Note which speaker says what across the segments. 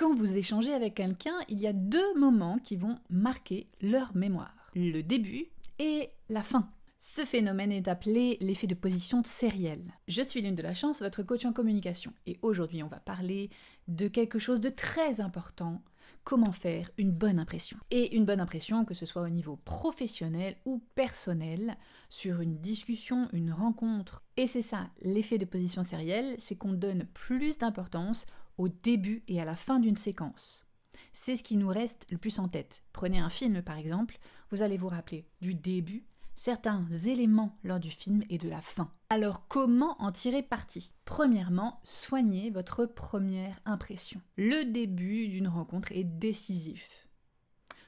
Speaker 1: Quand vous échangez avec quelqu'un, il y a 2 moments qui vont marquer leur mémoire. Le début et la fin. Ce phénomène est appelé l'effet de position sérielle. Je suis Lune de la Chance, votre coach en communication. Et aujourd'hui, on va parler de quelque chose de très important. Comment faire une bonne impression. Et une bonne impression, que ce soit au niveau professionnel ou personnel, sur une discussion, une rencontre. Et c'est ça, l'effet de position sérielle, c'est qu'on donne plus d'importance au début et à la fin d'une séquence. C'est ce qui nous reste le plus en tête. Prenez un film par exemple, vous allez vous rappeler du début, certains éléments lors du film et de la fin. Alors comment en tirer parti ? Premièrement, soignez votre première impression. Le début d'une rencontre est décisif.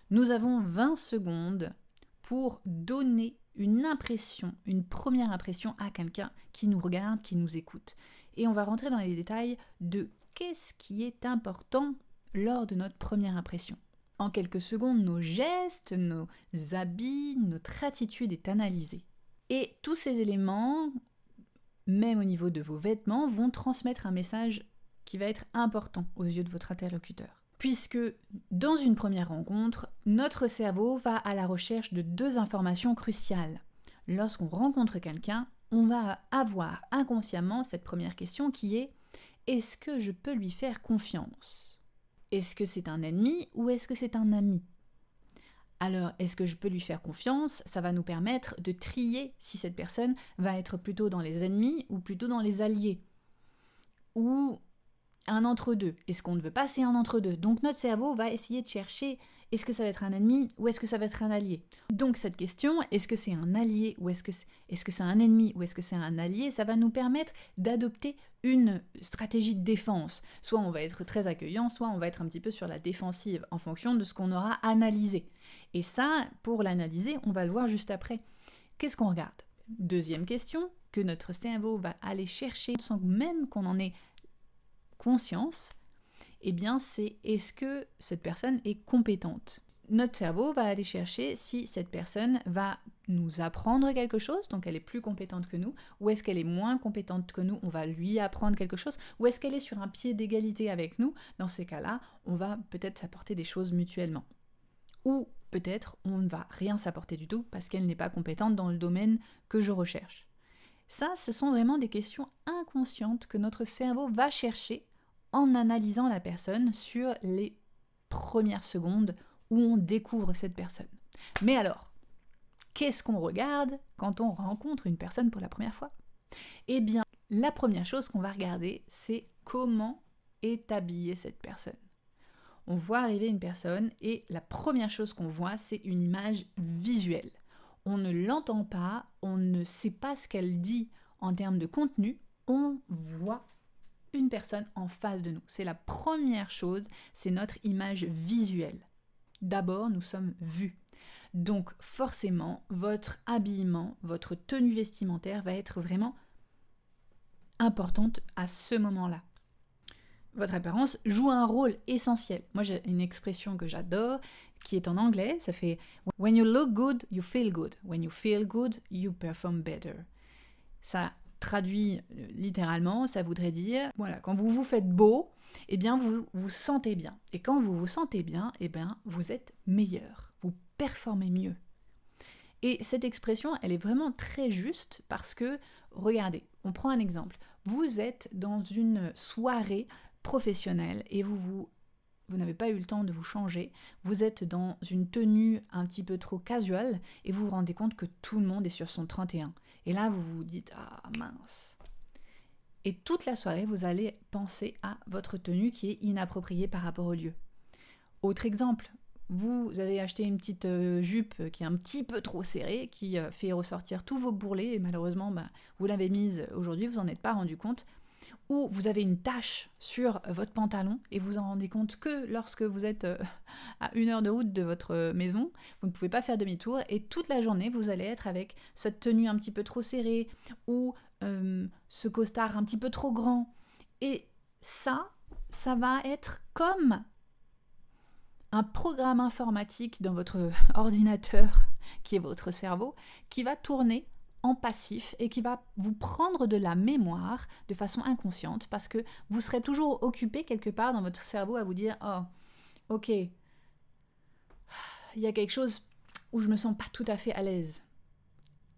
Speaker 1: Nous avons 20 secondes pour donner une impression, une première impression à quelqu'un qui nous regarde, qui nous écoute. Et on va rentrer dans les détails de qu'est-ce qui est important lors de notre première impression. En quelques secondes, nos gestes, nos habits, notre attitude est analysée. Et tous ces éléments, même au niveau de vos vêtements, vont transmettre un message qui va être important aux yeux de votre interlocuteur. Puisque dans une première rencontre, notre cerveau va à la recherche de 2 informations cruciales. Lorsqu'on rencontre quelqu'un, on va avoir inconsciemment cette première question qui est « Est-ce que je peux lui faire confiance ?» Est-ce que c'est un ennemi ou est-ce que c'est un ami ? Alors, est-ce que je peux lui faire confiance ? Ça va nous permettre de trier si cette personne va être plutôt dans les ennemis ou plutôt dans les alliés. Ou un entre-deux. Est-ce qu'on ne veut pas, c'est un entre-deux. Donc notre cerveau va essayer de chercher, est-ce que ça va être un ennemi ou est-ce que ça va être un allié ? Donc cette question, est-ce que c'est un allié ou est-ce que c'est un ennemi ou est-ce que c'est un allié ? Ça va nous permettre d'adopter une stratégie de défense. Soit on va être très accueillant, soit on va être un petit peu sur la défensive en fonction de ce qu'on aura analysé. Et ça, pour l'analyser, on va le voir juste après. Qu'est-ce qu'on regarde ? Deuxième question, que notre cerveau va aller chercher sans même qu'on en ait conscience, eh bien c'est est-ce que cette personne est compétente ? Notre cerveau va aller chercher si cette personne va nous apprendre quelque chose, donc elle est plus compétente que nous, ou est-ce qu'elle est moins compétente que nous, on va lui apprendre quelque chose, ou est-ce qu'elle est sur un pied d'égalité avec nous ? Dans ces cas-là, on va peut-être s'apporter des choses mutuellement. Ou peut-être on ne va rien s'apporter du tout parce qu'elle n'est pas compétente dans le domaine que je recherche. Ça, ce sont vraiment des questions inconscientes que notre cerveau va chercher en analysant la personne sur les premières secondes où on découvre cette personne. Mais alors, qu'est-ce qu'on regarde quand on rencontre une personne pour la première fois ? Eh bien, la première chose qu'on va regarder, c'est comment est habillée cette personne. On voit arriver une personne et la première chose qu'on voit, c'est une image visuelle. On ne l'entend pas, on ne sait pas ce qu'elle dit en termes de contenu, on voit une personne en face de nous. C'est la première chose, c'est notre image visuelle. D'abord, nous sommes vus. Donc forcément, votre habillement, votre tenue vestimentaire va être vraiment importante à ce moment-là. Votre apparence joue un rôle essentiel. Moi, j'ai une expression que j'adore, qui est en anglais, ça fait « When you look good, you feel good. When you feel good, you perform better ». Ça traduit littéralement, ça voudrait dire, voilà, quand vous vous faites beau, eh bien vous vous sentez bien. Et quand vous vous sentez bien, eh bien vous êtes meilleur, vous performez mieux. Et cette expression, elle est vraiment très juste parce que, regardez, on prend un exemple. Vous êtes dans une soirée professionnelle et vous n'avez pas eu le temps de vous changer, vous êtes dans une tenue un petit peu trop casual et vous vous rendez compte que tout le monde est sur son 31. Et là, vous vous dites « Ah mince !» Et toute la soirée, vous allez penser à votre tenue qui est inappropriée par rapport au lieu. Autre exemple, vous avez acheté une petite jupe qui est un petit peu trop serrée, qui fait ressortir tous vos bourrelets et malheureusement, vous l'avez mise aujourd'hui, vous n'en êtes pas rendu compte. Ou vous avez une tache sur votre pantalon et vous en rendez compte que lorsque vous êtes à 1 heure de route de votre maison, vous ne pouvez pas faire demi-tour et toute la journée vous allez être avec cette tenue un petit peu trop serrée ou ce costard un petit peu trop grand. Et ça va être comme un programme informatique dans votre ordinateur qui est votre cerveau qui va tourner en passif et qui va vous prendre de la mémoire de façon inconsciente parce que vous serez toujours occupé quelque part dans votre cerveau à vous dire « Oh, ok, il y a quelque chose où je me sens pas tout à fait à l'aise. »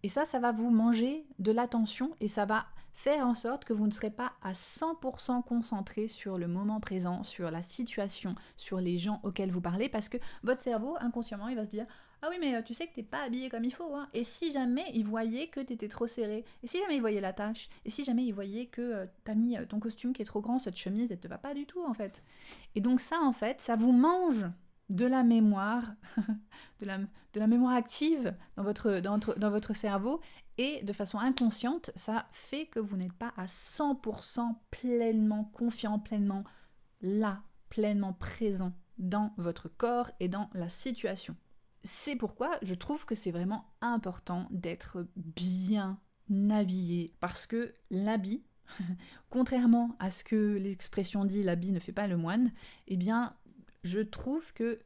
Speaker 1: Et ça va vous manger de l'attention et ça va faire en sorte que vous ne serez pas à 100% concentré sur le moment présent, sur la situation, sur les gens auxquels vous parlez, parce que votre cerveau, inconsciemment, il va se dire « Ah oui, mais tu sais que t'es pas habillé comme il faut, hein. Et si jamais il voyait que t'étais trop serré, et si jamais il voyait la tache, et si jamais il voyait que t'as mis ton costume qui est trop grand, cette chemise, elle te va pas du tout, en fait. » Et donc ça, en fait, ça vous mange de la mémoire, de la mémoire active dans votre cerveau, et de façon inconsciente, ça fait que vous n'êtes pas à 100% pleinement confiant, pleinement là, pleinement présent dans votre corps et dans la situation. C'est pourquoi je trouve que c'est vraiment important d'être bien habillé, parce que l'habit, contrairement à ce que l'expression dit « l'habit ne fait pas le moine », eh bien, je trouve que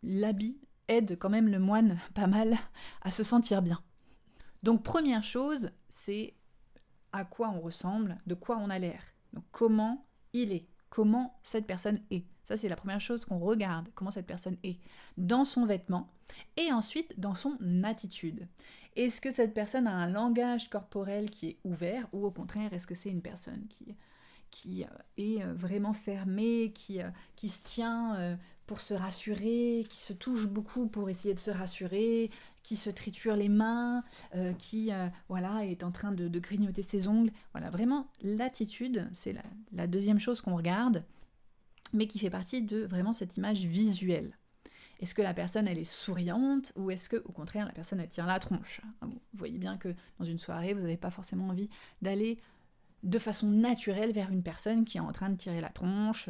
Speaker 1: l'habit aide quand même le moine pas mal à se sentir bien. Donc première chose, c'est à quoi on ressemble, de quoi on a l'air. Donc comment il est, comment cette personne est. Ça c'est la première chose qu'on regarde, comment cette personne est, dans son vêtement et ensuite dans son attitude. Est-ce que cette personne a un langage corporel qui est ouvert ou au contraire est-ce que c'est une personne qui est vraiment fermée, qui se tient pour se rassurer, qui se touche beaucoup pour essayer de se rassurer, qui se triture les mains, qui est en train de grignoter ses ongles. Voilà, vraiment, l'attitude, c'est la deuxième chose qu'on regarde, mais qui fait partie de vraiment cette image visuelle. Est-ce que la personne, elle est souriante ou est-ce que, au contraire, la personne, elle tient la tronche ? Vous voyez bien que dans une soirée, vous n'avez pas forcément envie d'aller de façon naturelle vers une personne qui est en train de tirer la tronche,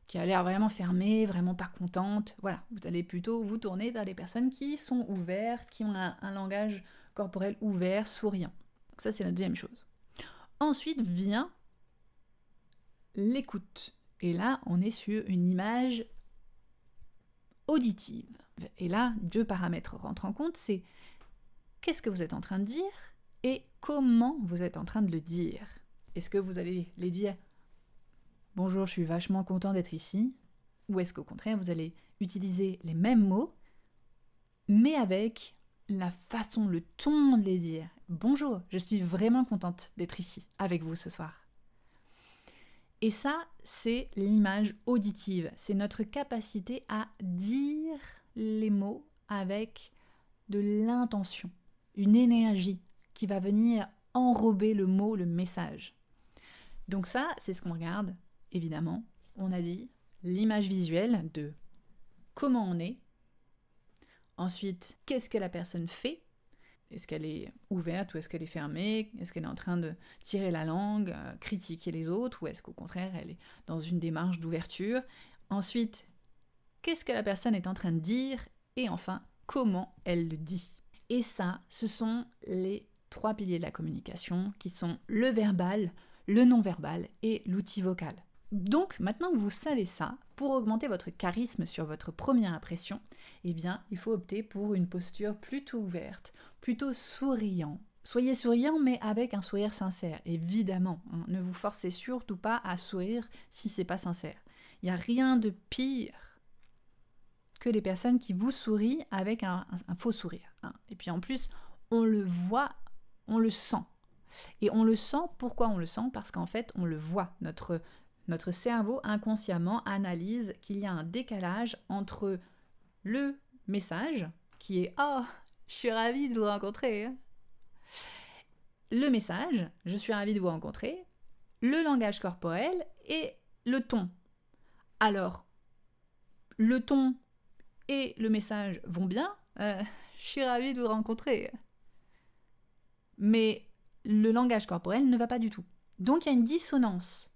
Speaker 1: qui a l'air vraiment fermée, vraiment pas contente. Voilà, vous allez plutôt vous tourner vers les personnes qui sont ouvertes, qui ont un langage corporel ouvert, souriant. Donc ça, c'est la deuxième chose. Ensuite vient l'écoute. Et là, on est sur une image auditive. Et là, deux paramètres rentrent en compte, c'est qu'est-ce que vous êtes en train de dire et comment vous êtes en train de le dire. Est-ce que vous allez les dire « Bonjour, je suis vachement content d'être ici » ou est-ce qu'au contraire, vous allez utiliser les mêmes mots, mais avec la façon, le ton de les dire. « Bonjour, je suis vraiment contente d'être ici avec vous ce soir. » Et ça, c'est l'image auditive. C'est notre capacité à dire les mots avec de l'intention, une énergie qui va venir enrober le mot, le message. Donc ça, c'est ce qu'on regarde, évidemment. On a dit l'image visuelle de comment on est. Ensuite, qu'est-ce que la personne fait ? Est-ce qu'elle est ouverte ou est-ce qu'elle est fermée ? Est-ce qu'elle est en train de tirer la langue, critiquer les autres ? Ou est-ce qu'au contraire, elle est dans une démarche d'ouverture ? Ensuite, qu'est-ce que la personne est en train de dire ? Et enfin, comment elle le dit ? Et ça, ce sont les 3 piliers de la communication qui sont le verbal, le non-verbal et l'outil vocal. Donc, maintenant que vous savez ça, pour augmenter votre charisme sur votre première impression, eh bien, il faut opter pour une posture plutôt ouverte, plutôt souriant. Soyez souriant, mais avec un sourire sincère, évidemment. Hein. Ne vous forcez surtout pas à sourire si c'est pas sincère. Il n'y a rien de pire que les personnes qui vous sourient avec un faux sourire. Hein. Et puis en plus, on le voit, on le sent. Et on le sent, pourquoi on le sent ? Parce qu'en fait, on le voit. Notre cerveau, inconsciemment, analyse qu'il y a un décalage entre le message, qui est « Oh, je suis ravie de vous rencontrer », le message « Je suis ravie de vous rencontrer », le langage corporel et le ton. Alors, le ton et le message vont bien, je suis ravie de vous rencontrer. Mais le langage corporel ne va pas du tout. Donc il y a une dissonance.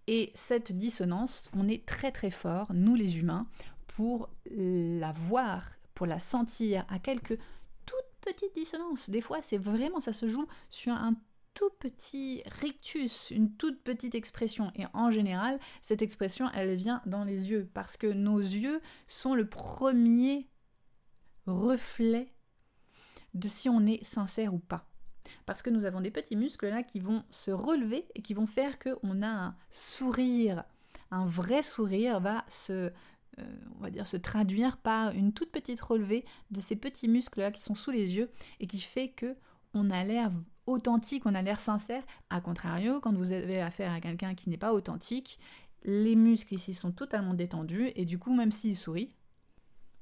Speaker 1: Et cette dissonance, on est très très fort, nous les humains, pour la voir, pour la sentir à quelques toutes petites dissonances. Des fois, c'est vraiment, ça se joue sur un tout petit rictus, une toute petite expression. Et en général, cette expression, elle vient dans les yeux, parce que nos yeux sont le premier reflet de si on est sincère ou pas. Parce que nous avons des petits muscles là qui vont se relever et qui vont faire qu'on a un sourire. Un vrai sourire va on va dire, se traduire par une toute petite relevée de ces petits muscles là qui sont sous les yeux et qui fait que on a l'air authentique, on a l'air sincère. A contrario, quand vous avez affaire à quelqu'un qui n'est pas authentique, les muscles ici sont totalement détendus et du coup, même s'il sourit,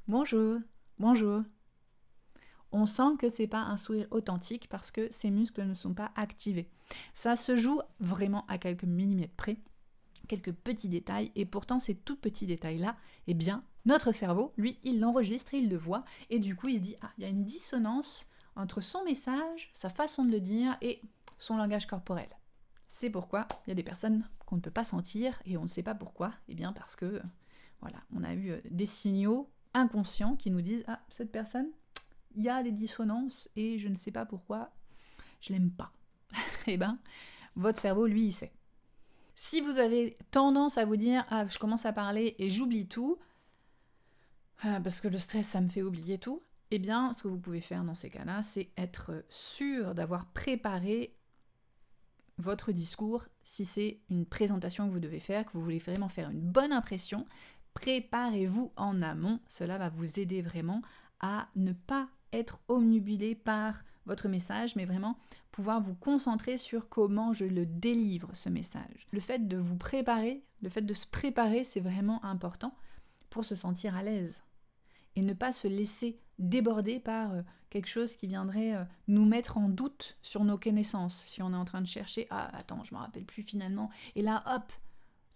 Speaker 1: bonjour, bonjour, on sent que c'est pas un sourire authentique parce que ces muscles ne sont pas activés. Ça se joue vraiment à quelques millimètres près, quelques petits détails, et pourtant ces tout petits détails-là, eh bien, notre cerveau, lui, il l'enregistre, il le voit, et du coup, il se dit, ah, il y a une dissonance entre son message, sa façon de le dire, et son langage corporel. C'est pourquoi il y a des personnes qu'on ne peut pas sentir, et on ne sait pas pourquoi, eh bien parce que, voilà, on a eu des signaux inconscients qui nous disent, ah, cette personne, il y a des dissonances, et je ne sais pas pourquoi, je l'aime pas. Eh bien, votre cerveau, lui, il sait. Si vous avez tendance à vous dire « Ah, je commence à parler et j'oublie tout, parce que le stress, ça me fait oublier tout », eh bien, ce que vous pouvez faire dans ces cas-là, c'est être sûr d'avoir préparé votre discours. Si c'est une présentation que vous devez faire, que vous voulez vraiment faire une bonne impression, préparez-vous en amont. Cela va vous aider vraiment à ne pas être omnibulé par votre message, mais vraiment pouvoir vous concentrer sur comment je le délivre, ce message. Le fait de vous préparer, le fait de se préparer, c'est vraiment important pour se sentir à l'aise et ne pas se laisser déborder par quelque chose qui viendrait nous mettre en doute sur nos connaissances. Si on est en train de chercher « Ah, attends, je me rappelle plus finalement », et là, hop,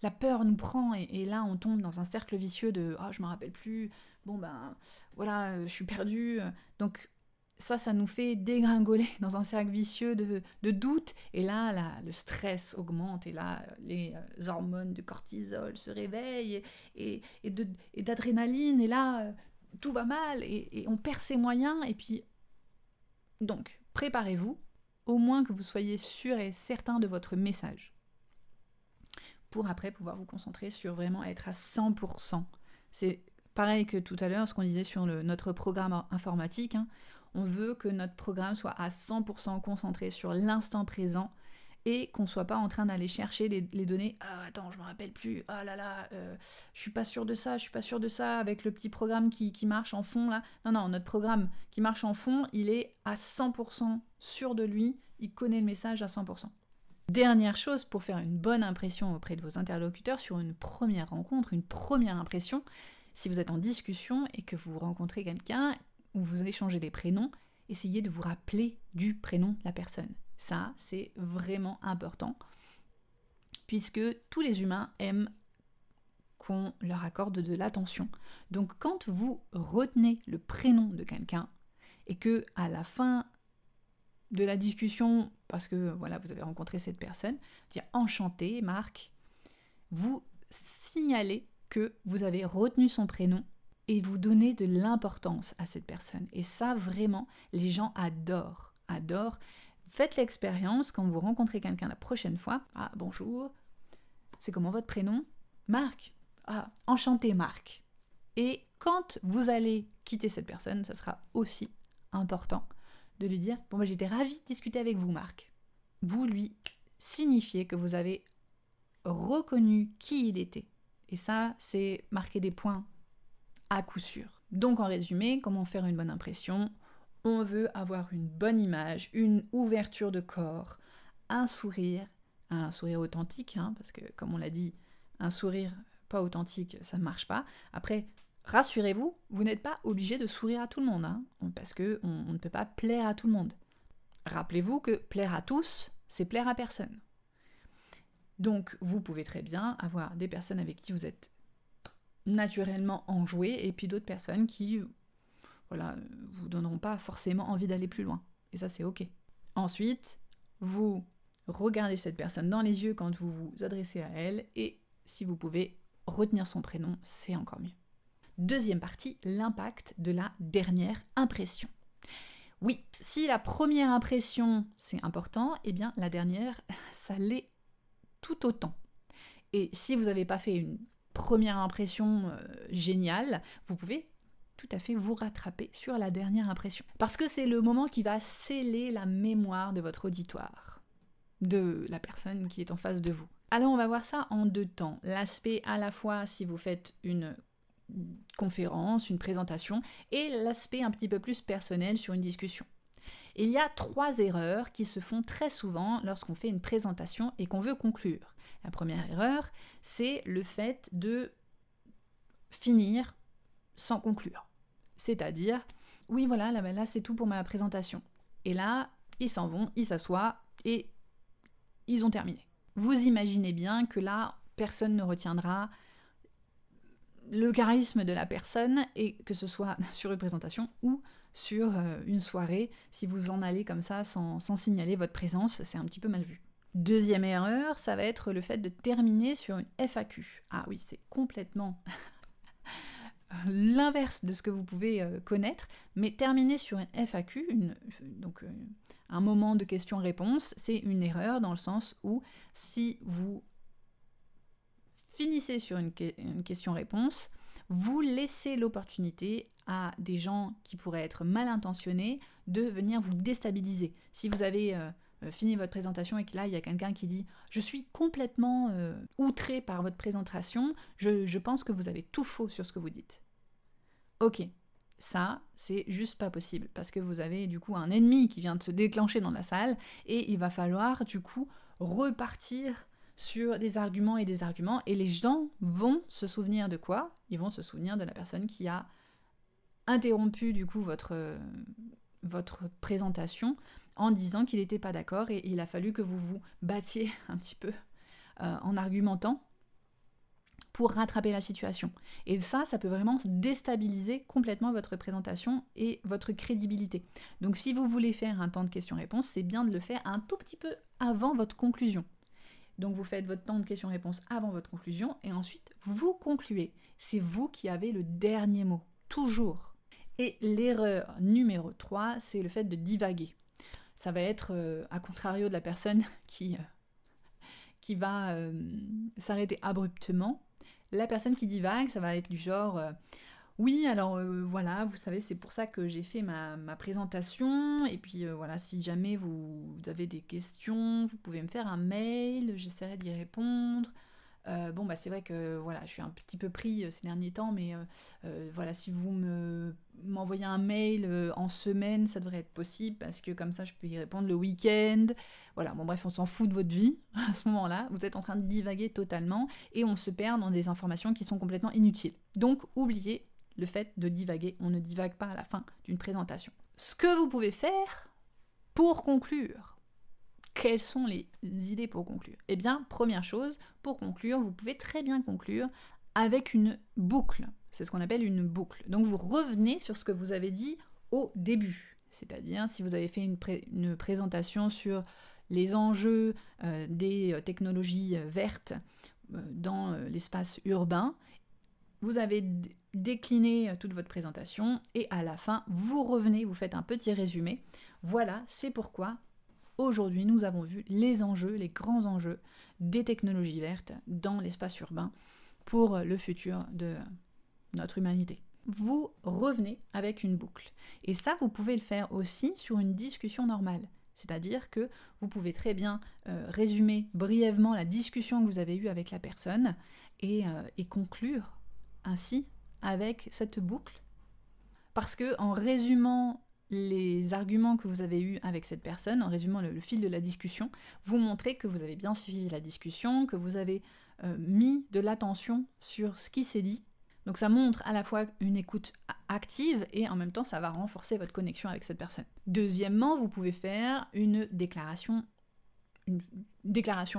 Speaker 1: la peur nous prend et là, on tombe dans un cercle vicieux de « Ah, je me rappelle plus, bon ben, voilà, je suis perdue ». Donc, ça nous fait dégringoler dans un cercle vicieux de doute, et là, le stress augmente, et là, les hormones de cortisol se réveillent, et d'adrénaline, et là, tout va mal, et on perd ses moyens, et puis... Donc, préparez-vous, au moins que vous soyez sûr et certain de votre message, pour après pouvoir vous concentrer sur vraiment être à 100%. C'est pareil que tout à l'heure, ce qu'on disait sur notre programme informatique, hein. On veut que notre programme soit à 100% concentré sur l'instant présent et qu'on ne soit pas en train d'aller chercher les données. Ah, attends, je me rappelle plus. Ah là là, je suis pas sûre de ça, je suis pas sûre de ça, avec le petit programme qui marche en fond là. Non, notre programme qui marche en fond, il est à 100% sûr de lui, il connaît le message à 100%. Dernière chose pour faire une bonne impression auprès de vos interlocuteurs sur une première rencontre, une première impression, si vous êtes en discussion et que vous rencontrez quelqu'un, où vous échangez des prénoms, essayez de vous rappeler du prénom de la personne. Ça, c'est vraiment important, puisque tous les humains aiment qu'on leur accorde de l'attention. Donc quand vous retenez le prénom de quelqu'un, et que à la fin de la discussion, parce que voilà, vous avez rencontré cette personne, dire « Enchanté, Marc », vous signalez que vous avez retenu son prénom, et vous donnez de l'importance à cette personne. Et ça, vraiment, les gens adorent. Faites l'expérience quand vous rencontrez quelqu'un la prochaine fois. Ah, bonjour, c'est comment votre prénom ? Marc. Ah, enchanté Marc. Et quand vous allez quitter cette personne, ça sera aussi important de lui dire « Bon, j'étais ravie de discuter avec vous, Marc ». Vous lui signifiez que vous avez reconnu qui il était. Et ça, c'est marquer des points à coup sûr. Donc en résumé, comment faire une bonne impression ? On veut avoir une bonne image, une ouverture de corps, un sourire authentique, hein, parce que comme on l'a dit, un sourire pas authentique, ça ne marche pas. Après, rassurez-vous, vous n'êtes pas obligé de sourire à tout le monde, hein, parce qu'on ne peut pas plaire à tout le monde. Rappelez-vous que plaire à tous, c'est plaire à personne. Donc vous pouvez très bien avoir des personnes avec qui vous êtes naturellement enjoué, et puis d'autres personnes qui vous donneront pas forcément envie d'aller plus loin. Et ça, c'est ok. Ensuite, vous regardez cette personne dans les yeux quand vous vous adressez à elle, et si vous pouvez retenir son prénom, c'est encore mieux. Deuxième partie, l'impact de la dernière impression. Oui, si la première impression, c'est important, eh bien la dernière, ça l'est tout autant. Et si vous n'avez pas fait une première impression géniale, vous pouvez tout à fait vous rattraper sur la dernière impression. Parce que c'est le moment qui va sceller la mémoire de votre auditoire, de la personne qui est en face de vous. Alors on va voir ça en 2 temps. L'aspect à la fois si vous faites une conférence, une présentation, et l'aspect un petit peu plus personnel sur une discussion. Il y a 3 erreurs qui se font très souvent lorsqu'on fait une présentation et qu'on veut conclure. La première erreur, c'est le fait de finir sans conclure. C'est-à-dire, oui voilà, là c'est tout pour ma présentation. Et là, ils s'en vont, ils s'assoient et ils ont terminé. Vous imaginez bien que là, personne ne retiendra le charisme de la personne, et que ce soit sur une présentation ou sur une soirée, si vous en allez comme ça sans signaler votre présence, c'est un petit peu mal vu. Deuxième erreur, ça va être le fait de terminer sur une FAQ. Ah oui, c'est complètement l'inverse de ce que vous pouvez connaître, mais terminer sur une FAQ, un moment de questions-réponses, c'est une erreur dans le sens où si vous finissez sur une question-réponse, vous laissez l'opportunité à des gens qui pourraient être mal intentionnés de venir vous déstabiliser. Si vous avez fini votre présentation et que là il y a quelqu'un qui dit « Je suis complètement outré par votre présentation, je pense que vous avez tout faux sur ce que vous dites. » Ok, ça c'est juste pas possible parce que vous avez du coup un ennemi qui vient de se déclencher dans la salle et il va falloir du coup repartir sur des arguments, et les gens vont se souvenir de quoi ? Ils vont se souvenir de la personne qui a interrompu du coup votre présentation en disant qu'il n'était pas d'accord, et il a fallu que vous vous battiez un petit peu en argumentant pour rattraper la situation. Et ça peut vraiment déstabiliser complètement votre présentation et votre crédibilité. Donc si vous voulez faire un temps de questions-réponses, c'est bien de le faire un tout petit peu avant votre conclusion. Donc vous faites votre temps de questions-réponses avant votre conclusion et ensuite vous concluez. C'est vous qui avez le dernier mot, toujours. Et l'erreur numéro 3, c'est le fait de divaguer. Ça va être, à contrario de la personne qui va s'arrêter abruptement. La personne qui divague, ça va être du genre oui, alors voilà, vous savez, c'est pour ça que j'ai fait ma présentation, et puis voilà, si jamais vous avez des questions, vous pouvez me faire un mail, j'essaierai d'y répondre. C'est vrai que voilà, je suis un petit peu pris ces derniers temps, mais voilà, si vous m'envoyez un mail en semaine, ça devrait être possible, parce que comme ça, je peux y répondre le week-end. Voilà, bon bref, on s'en fout de votre vie à ce moment-là. Vous êtes en train de divaguer totalement, et on se perd dans des informations qui sont complètement inutiles. Donc, oubliez le fait de divaguer. On ne divague pas à la fin d'une présentation. Ce que vous pouvez faire pour conclure. Quelles sont les idées pour conclure ? Eh bien, première chose, pour conclure, vous pouvez très bien conclure avec une boucle. C'est ce qu'on appelle une boucle. Donc vous revenez sur ce que vous avez dit au début. C'est-à-dire, si vous avez fait une présentation sur les enjeux des technologies vertes dans l'espace urbain, vous avez décliné toute votre présentation et à la fin, vous revenez, vous faites un petit résumé. Voilà, c'est pourquoi aujourd'hui, nous avons vu les enjeux, les grands enjeux des technologies vertes dans l'espace urbain pour le futur de notre humanité. Vous revenez avec une boucle. Et ça, vous pouvez le faire aussi sur une discussion normale. C'est-à-dire que vous pouvez très bien résumer brièvement la discussion que vous avez eue avec la personne et conclure ainsi avec cette boucle. Parce que en résumant les arguments que vous avez eus avec cette personne, en résumant le fil de la discussion, vous montrez que vous avez bien suivi la discussion, que vous avez mis de l'attention sur ce qui s'est dit. Donc ça montre à la fois une écoute active et en même temps ça va renforcer votre connexion avec cette personne. Deuxièmement, vous pouvez faire une déclaration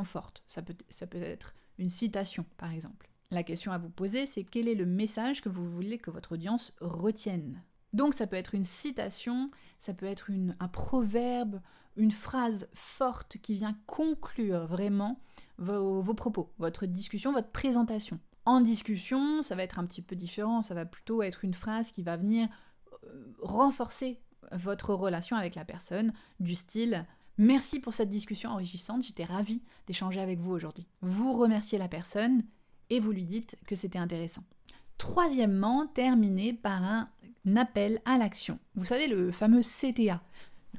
Speaker 1: forte. Ça peut être une citation par exemple. La question à vous poser, c'est quel est le message que vous voulez que votre audience retienne ? Donc ça peut être une citation, ça peut être un proverbe, une phrase forte qui vient conclure vraiment vos propos, votre discussion, votre présentation. En discussion, ça va être un petit peu différent, ça va plutôt être une phrase qui va venir renforcer votre relation avec la personne, du style « Merci pour cette discussion enrichissante, j'étais ravie d'échanger avec vous aujourd'hui ». Vous remerciez la personne et vous lui dites que c'était intéressant. Troisièmement, terminez par un appel à l'action. Vous savez, le fameux CTA.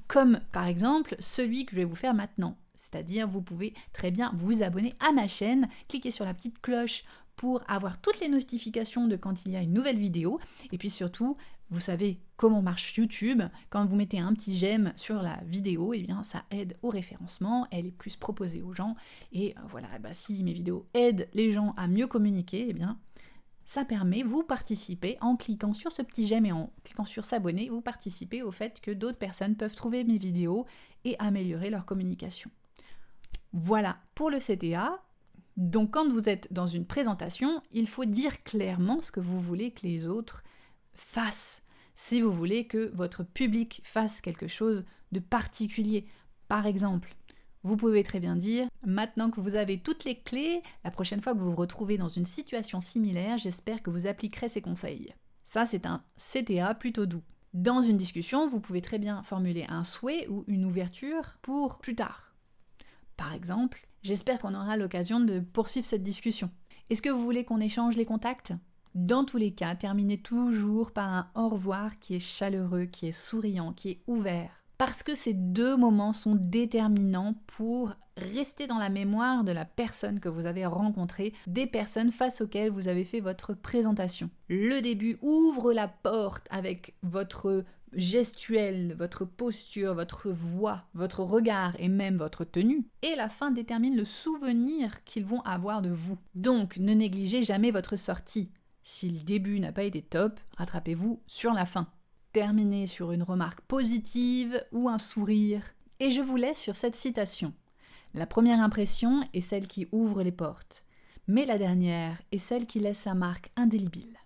Speaker 1: Comme par exemple celui que je vais vous faire maintenant. C'est-à-dire, vous pouvez très bien vous abonner à ma chaîne, cliquer sur la petite cloche pour avoir toutes les notifications de quand il y a une nouvelle vidéo. Et puis surtout, vous savez comment marche YouTube. Quand vous mettez un petit j'aime sur la vidéo, eh bien ça aide au référencement, elle est plus proposée aux gens. Et voilà, si mes vidéos aident les gens à mieux communiquer, eh bien ça permet, vous participez en cliquant sur ce petit j'aime et en cliquant sur s'abonner, vous participez au fait que d'autres personnes peuvent trouver mes vidéos et améliorer leur communication. Voilà pour le CTA. Donc quand vous êtes dans une présentation, il faut dire clairement ce que vous voulez que les autres fassent. Si vous voulez que votre public fasse quelque chose de particulier, par exemple, vous pouvez très bien dire « Maintenant que vous avez toutes les clés, la prochaine fois que vous vous retrouvez dans une situation similaire, j'espère que vous appliquerez ces conseils. » Ça, c'est un CTA plutôt doux. Dans une discussion, vous pouvez très bien formuler un souhait ou une ouverture pour plus tard. Par exemple, j'espère qu'on aura l'occasion de poursuivre cette discussion. Est-ce que vous voulez qu'on échange les contacts ? Dans tous les cas, terminez toujours par un au revoir qui est chaleureux, qui est souriant, qui est ouvert. Parce que ces deux moments sont déterminants pour rester dans la mémoire de la personne que vous avez rencontrée, des personnes face auxquelles vous avez fait votre présentation. Le début ouvre la porte avec votre gestuelle, votre posture, votre voix, votre regard et même votre tenue. Et la fin détermine le souvenir qu'ils vont avoir de vous. Donc, ne négligez jamais votre sortie. Si le début n'a pas été top, rattrapez-vous sur la fin. Terminez sur une remarque positive ou un sourire. Et je vous laisse sur cette citation. La première impression est celle qui ouvre les portes, mais la dernière est celle qui laisse sa marque indélébile.